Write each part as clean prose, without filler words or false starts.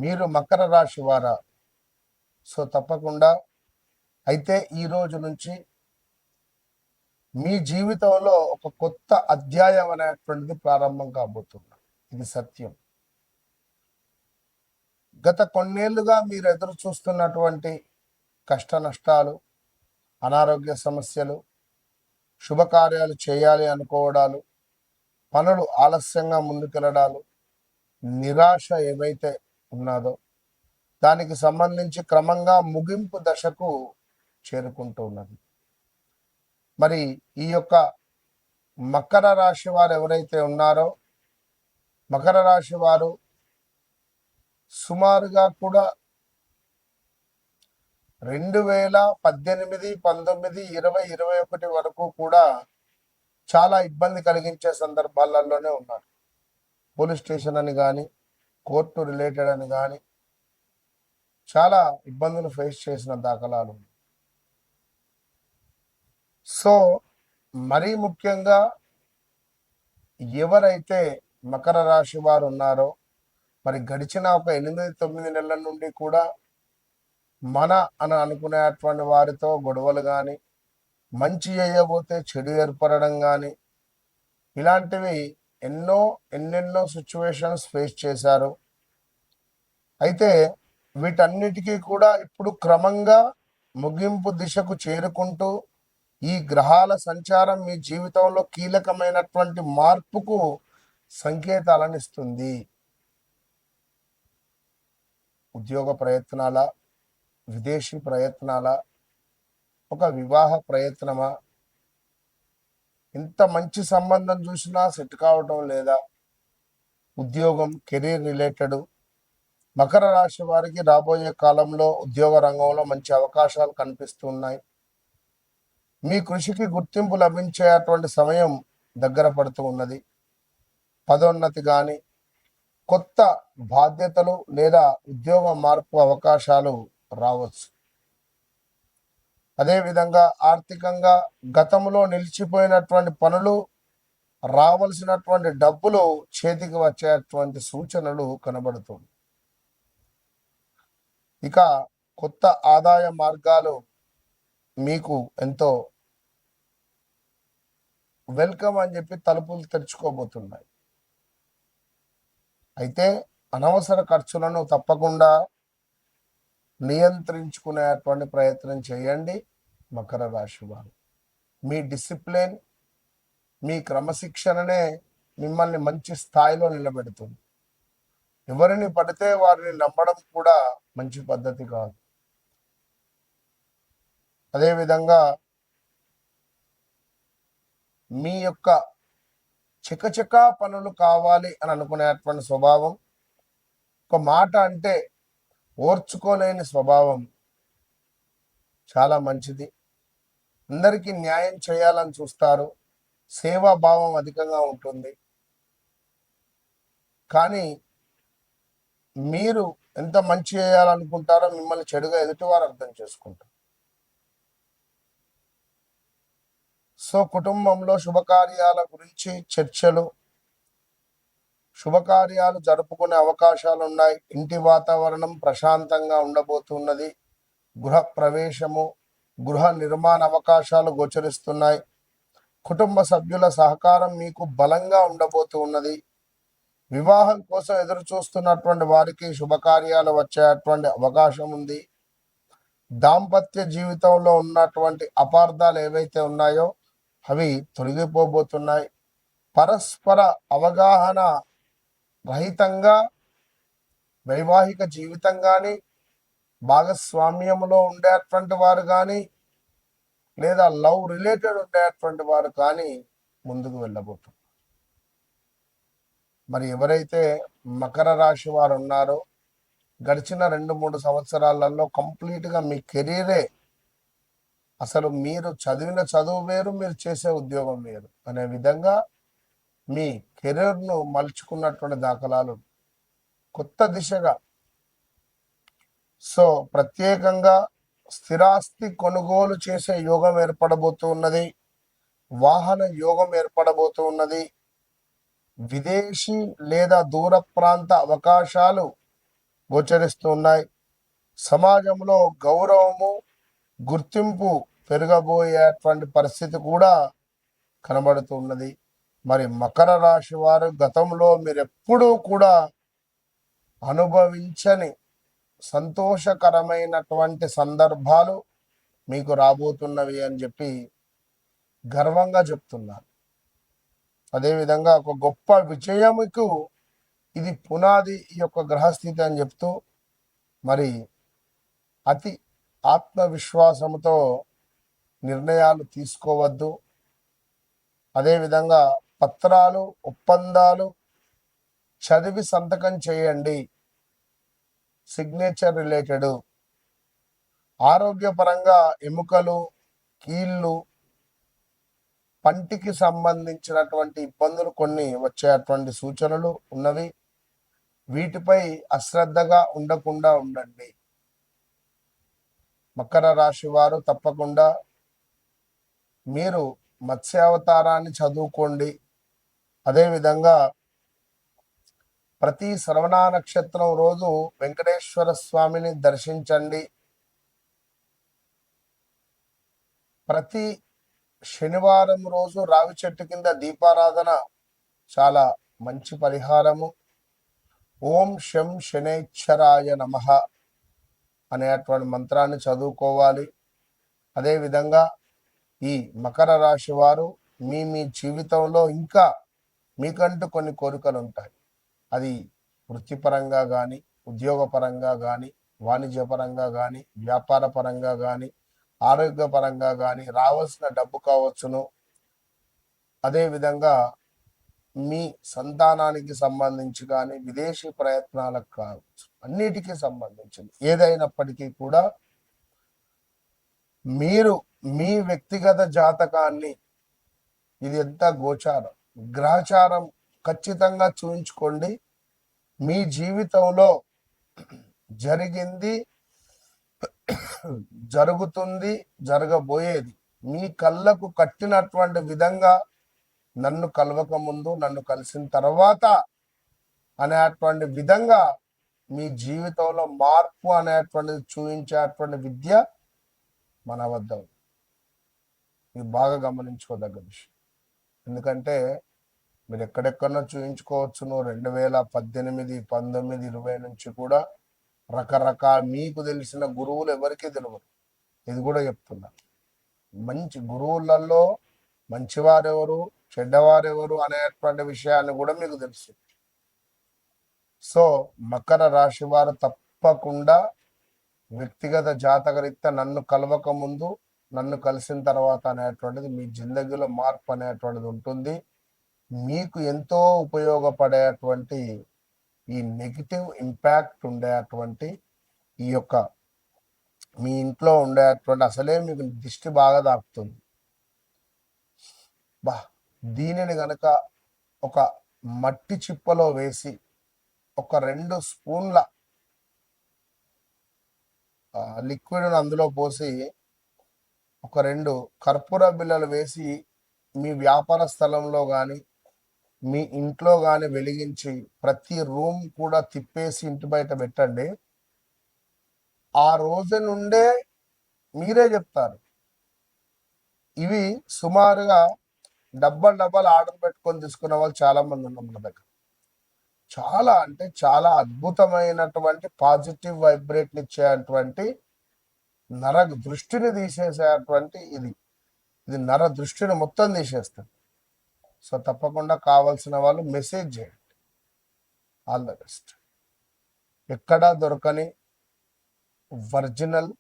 మీరు మకర రాశి వారా? సో తప్పకుండా అయితే ఈ రోజు నుంచి మీ జీవితంలో ఒక కొత్త అధ్యాయం అనేటువంటిది ప్రారంభం కాబోతుంది. ఇది సత్యం. గత కొన్నేళ్లుగా మీరు ఎదురు చూస్తున్నటువంటి కష్ట నష్టాలు, అనారోగ్య సమస్యలు, శుభకార్యాలు చేయాలి అనుకోవడాలు, పనులు ఆలస్యంగా ముందుకెళ్ళడాలు, నిరాశ ఏవైతే ఉన్నదో దానికి సంబంధించి క్రమంగా ముగింపు దశకు చేరుకుంటూ ఉన్నది. మరి ఈ యొక్క మకర రాశి వారు ఎవరైతే ఉన్నారో, మకర రాశి వారు సుమారుగా కూడా 2018, 19, 20, 21 వరకు కూడా చాలా ఇబ్బంది కలిగించే సందర్భాలలోనే ఉన్నారు. పోలీస్ స్టేషన్ అని కానీ, కోర్టు రిలేటెడ్ అని కానీ చాలా ఇబ్బందులు ఫేస్ చేసిన దాఖలాలు. సో మరీ ముఖ్యంగా ఎవరైతే మకర రాశి వారు ఉన్నారో, మరి గడిచిన ఒక 8-9 నెలల నుండి కూడా మన అని అనుకునేటువంటి వారితో గొడవలు కానీ, మంచి చేయబోతే చెడు ఏర్పడడం కానీ, ఇలాంటివి ఎన్నెన్నో సిచ్యువేషన్స్ ఫేస్ చేశారు. అయితే వీటన్నిటికీ కూడా ఇప్పుడు క్రమంగా ముగింపు దిశకు చేరుకుంటూ ఈ గ్రహాల సంచారం మీ జీవితంలో కీలకమైనటువంటి మార్పుకు సంకేతాలను ఇస్తుంది. ఉద్యోగ ప్రయత్నాల, విదేశీ ప్రయత్నాల, ఒక వివాహ ప్రయత్నమా, ఇంత మంచి సంబంధం చూసినా సెట్ కావటం లేదా, ఉద్యోగం, కెరీర్ రిలేటెడ్ మకర రాశి వారికి రాబోయే కాలంలో ఉద్యోగ రంగంలో మంచి అవకాశాలు కనిపిస్తున్నాయి. మీ కృషికి గుర్తింపు లభించేటువంటి సమయం దగ్గర పడుతూ ఉన్నది. పదోన్నతి కానీ, కొత్త బాధ్యతలు లేదా ఉద్యోగ మార్పు అవకాశాలు రావచ్చు. అదేవిధంగా ఆర్థికంగా గతంలో నిలిచిపోయినటువంటి పనులు, రావాల్సినటువంటి డబ్బులు చేతికి వచ్చేటువంటి సూచనలు కనబడుతుంది. ఇక కొత్త ఆదాయ మార్గాలు మీకు ఎంతో వెల్కమ్ అని చెప్పి తలుపులు తెరుచుకోబోతున్నాయి. అయితే అనవసర ఖర్చులను తప్పకుండా నియంత్రించుకునేటువంటి ప్రయత్నం చేయండి మకర రాశి వారు. మీ డిసిప్లిన్, మీ క్రమశిక్షణనే మిమ్మల్ని మంచి స్థాయిలో నిలబెడుతుంది. ఎవరిని పడితే వారిని నమ్మడం కూడా మంచి పద్ధతి కాదు. అదేవిధంగా మీ యొక్క చకచకా పనులు కావాలి అని అనుకునేటువంటి స్వభావం, ఒక మాట అంటే ఓర్చుకోలేని స్వభావం చాలా మంచిది. అందరికీ న్యాయం చేయాలని చూస్తారు, సేవాభావం అధికంగా ఉంటుంది. కానీ మీరు ఎంత మంచి చేయాలనుకుంటారో మిమ్మల్ని చెడుగా ఎదుటివారు అర్థం చేసుకుంటారు. సో కుటుంబంలో శుభకార్యాల గురించి చర్చలు, శుభకార్యాలు జరుపుకునే అవకాశాలు ఉన్నాయి. ఇంటి వాతావరణం ప్రశాంతంగా ఉండబోతున్నది. గృహ ప్రవేశము, గృహ నిర్మాణ అవకాశాలు గోచరిస్తున్నాయి. కుటుంబ సభ్యుల సహకారం మీకు బలంగా ఉండబోతూ ఉన్నది. వివాహం కోసం ఎదురు చూస్తున్నటువంటి వారికి శుభకార్యాలు వచ్చేటువంటి అవకాశం ఉంది. దాంపత్య జీవితంలో ఉన్నటువంటి అపార్థాలు ఏవైతే ఉన్నాయో అవి తొలగిపోబోతున్నాయి. పరస్పర అవగాహన రహితంగా వైవాహిక జీవితం కానీ, భాగస్వామ్యంలో ఉండేటువంటి వారు కానీ, లేదా లవ్ రిలేటెడ్ ఉండేటువంటి వారు కానీ ముందుకు వెళ్ళబోతున్నారు. మరి ఎవరైతే మకర రాశి వారు ఉన్నారో, గడిచిన 2-3 సంవత్సరాలలో కంప్లీట్గా మీ కెరీరే, అసలు మీరు చదివిన చదువు వేరు, మీరు చేసే ఉద్యోగం వేరు అనే విధంగా మీ కెరీర్ను మలుచుకున్నటువంటి దాఖలాలు కొత్త దిశగా. సో ప్రత్యేకంగా స్థిరాస్తి కొనుగోలు చేసే యోగం ఏర్పడబోతూ ఉన్నది. వాహన యోగం ఏర్పడబోతూ ఉన్నది. విదేశీ లేదా దూర ప్రాంత అవకాశాలు గోచరిస్తూ ఉన్నాయి. సమాజంలో గౌరవము, గుర్తింపు పెరగబోయేటువంటి పరిస్థితి కూడా కనబడుతున్నది. మరి మకర రాశి వారు గతంలో మీరు ఎప్పుడూ కూడా అనుభవించని సంతోషకరమైనటువంటి సందర్భాలు మీకు రాబోతున్నవి అని చెప్పి గర్వంగా చెప్తున్నారు. అదేవిధంగా ఒక గొప్ప విజయముకు ఇది పునాది ఈ యొక్క గ్రహస్థితి అని చెప్తూ మరి అతి ఆత్మవిశ్వాసంతో నిర్ణయాలు తీసుకోవద్దు. అదేవిధంగా పత్రాలు, ఒప్పందాలు చదివి సంతకం చేయండి. Signature related. ఆరోగ్యపరంగా ఎముకలు, కీళ్ళు, పంటికి సంబంధించినటువంటి ఇబ్బందులు కొన్ని వచ్చేటువంటి సూచనలు ఉన్నవి. వీటిపై అశ్రద్ధగా ఉండకుండా ఉండండి. మకర రాశి వారు తప్పకుండా మీరు మత్స్యావతారాన్ని చదువుకోండి. అదేవిధంగా ప్రతి శ్రవణ నక్షత్రం రోజు వెంకటేశ్వర స్వామిని దర్శించండి. ప్రతి శనివారం రోజు రావి చెట్టు కింద దీపారాధన చాలా మంచి పరిహారము. ఓం శం శనేశ్వరాయ నమః అనేటువంటి మంత్రాన్ని చదువుకోవాలి. అదేవిధంగా ఈ మకర రాశి వారు మీ జీవితంలో ఇంకా మీకంటూ కొన్ని కోరికలు ఉంటాయి. అది వృత్తిపరంగా కానీ, ఉద్యోగపరంగా కానీ, వాణిజ్యపరంగా కానీ, వ్యాపార పరంగా కానీ, ఆరోగ్యపరంగా కానీ రావాల్సిన డబ్బు కావచ్చును. అదేవిధంగా మీ సంతానానికి సంబంధించి కానీ, విదేశీ ప్రయత్నాలకు కావచ్చు, అన్నిటికీ సంబంధించింది ఏదైనప్పటికీ కూడా మీరు మీ వ్యక్తిగత జాతకాన్ని, ఇది ఎంత గోచారం, గ్రహచారం ఖచ్చితంగా చూయించుకోండి. మీ జీవితంలో జరిగింది, జరుగుతుంది, జరగబోయేది మీ కళ్ళకు కట్టినటువంటి విధంగా నన్ను కలవక ముందు, నన్ను కలిసిన తర్వాత అనేటువంటి విధంగా మీ జీవితంలో మార్పు అనేటువంటిది చూపించేటువంటి విద్య మన వద్ద ఉంది. ఇది బాగా గమనించుకోదగ్గ విషయం. ఎందుకంటే మీరు ఎక్కడెక్కడో చూయించుకోవచ్చును. 2018, 19, 20 నుంచి కూడా రకరకాల మీకు తెలిసిన గురువులు ఎవరికీ తెలియదు. ఇది కూడా చెప్తున్నా. మంచి గురువులలో మంచివారెవరు, చెడ్డవారెవరు అనేటువంటి విషయాన్ని కూడా మీకు తెలుసు. సో మకర రాశి వారు తప్పకుండా వ్యక్తిగత జాతకరీత్యా నన్ను కలవక ముందు, నన్ను కలిసిన తర్వాత అనేటువంటిది మీ జిందగీలో మార్పు అనేటువంటిది ఉంటుంది. మీకు ఎంతో ఉపయోగపడేటువంటి ఈ నెగిటివ్ ఇంపాక్ట్ ఉండేటువంటి ఈ యొక్క మీ ఇంట్లో ఉండేటువంటి అసలే మీకు దిష్టి బాగా తాకుతుంది. దీనిని గనక ఒక మట్టి చిప్పలో వేసి ఒక 2 స్పూన్ల లిక్విడ్ అందులో పోసి ఒక 2 కర్పూర బిళ్ళలు వేసి మీ వ్యాపార స్థలంలో కానీ, మీ ఇంట్లో కానీ వెలిగించి ప్రతి రూమ్ కూడా తిప్పేసి ఇంటి బయట పెట్టండి. ఆ రోజు నుండే మీరే చెప్తారు. ఇవి సుమారుగా డబ్బాలు ఆర్డర్ పెట్టుకొని తీసుకున్న వాళ్ళు చాలా మంది ఉన్నారు మన దగ్గర. చాలా అంటే చాలా అద్భుతమైనటువంటి పాజిటివ్ వైబ్రేట్ని ఇచ్చేటువంటి నర దృష్టిని తీసేసేటువంటి ఇది నర దృష్టిని మొత్తం తీసేస్తుంది. సో తప్పకుండా కావాల్సిన వాళ్ళు మెసేజ్ చేయండి. All the best. ఎక్కడా దొరకని ఒరిజినల్,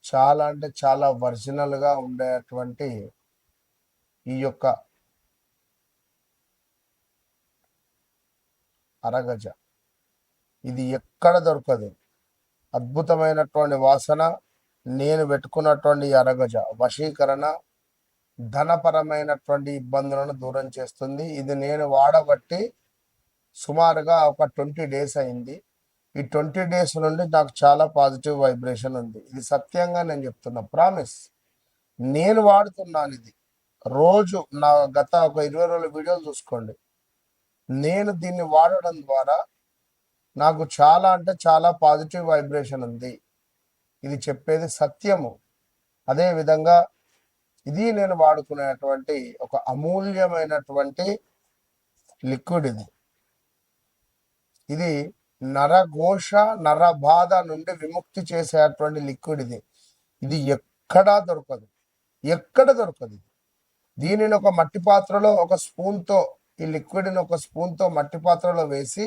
చాలా అంటే చాలా ఒరిజినల్గా ఉండేటువంటి ఈ యొక్క అరగజ, ఇది ఎక్కడ దొరకదు. అద్భుతమైనటువంటి వాసన. నేను పెట్టుకున్నటువంటి అరగజ వశీకరణ, ధనపరమైనటువంటి ఇబ్బందులను దూరం చేస్తుంది. ఇది నేను వాడబట్టి సుమారుగా ఒక 20 days అయింది. ఈ 20 days నుండి నాకు చాలా పాజిటివ్ వైబ్రేషన్ ఉంది. ఇది సత్యంగా నేను చెప్తున్నా, ప్రామిస్. నేను వాడుతున్నాను ఇది రోజు. నా గత ఒక 20 రోజుల వీడియోలు చూసుకోండి. నేను దీన్ని వాడడం ద్వారా నాకు చాలా అంటే చాలా పాజిటివ్ వైబ్రేషన్ ఉంది. ఇది చెప్పేది సత్యము. అదే విధంగా ఇది నేను వాడుకునేటువంటి ఒక అమూల్యమైనటువంటి లిక్విడ్ ఇది. ఇది నరఘోష నరబాధ నుండి విముక్తి చేసేటువంటి లిక్విడ్ ఇది. ఇది ఎక్కడా దొరకదు, ఎక్కడ దొరకదు. దీనిని ఒక మట్టి పాత్రలో ఒక స్పూన్తో, ఈ లిక్విడ్ని ఒక స్పూన్తో మట్టి పాత్రలో వేసి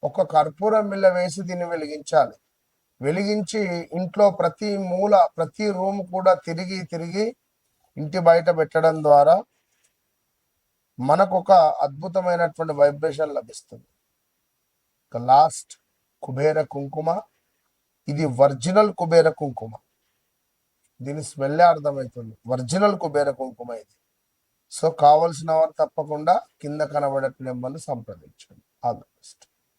ఒక కర్పూరం బిళ్ళ వేసి దీన్ని వెలిగించాలి. వెలిగించి ఇంట్లో ప్రతి మూల ప్రతి రూమ్ కూడా తిరిగి తిరిగి ఇంటి బయట పెట్టడం ద్వారా మనకు ఒక అద్భుతమైనటువంటి వైబ్రేషన్ లభిస్తుంది. లాస్ట్ కుబేర కుంకుమ, ఇది ఒరిజినల్ కుబేర కుంకుమ. దీని స్మెల్లే అర్థమవుతుంది, ఒరిజినల్ కుబేర కుంకుమ ఇది. సో కావలసిన వారు తప్పకుండా కింద కనబడే నెంబర్ను సంప్రదించండి. All the best.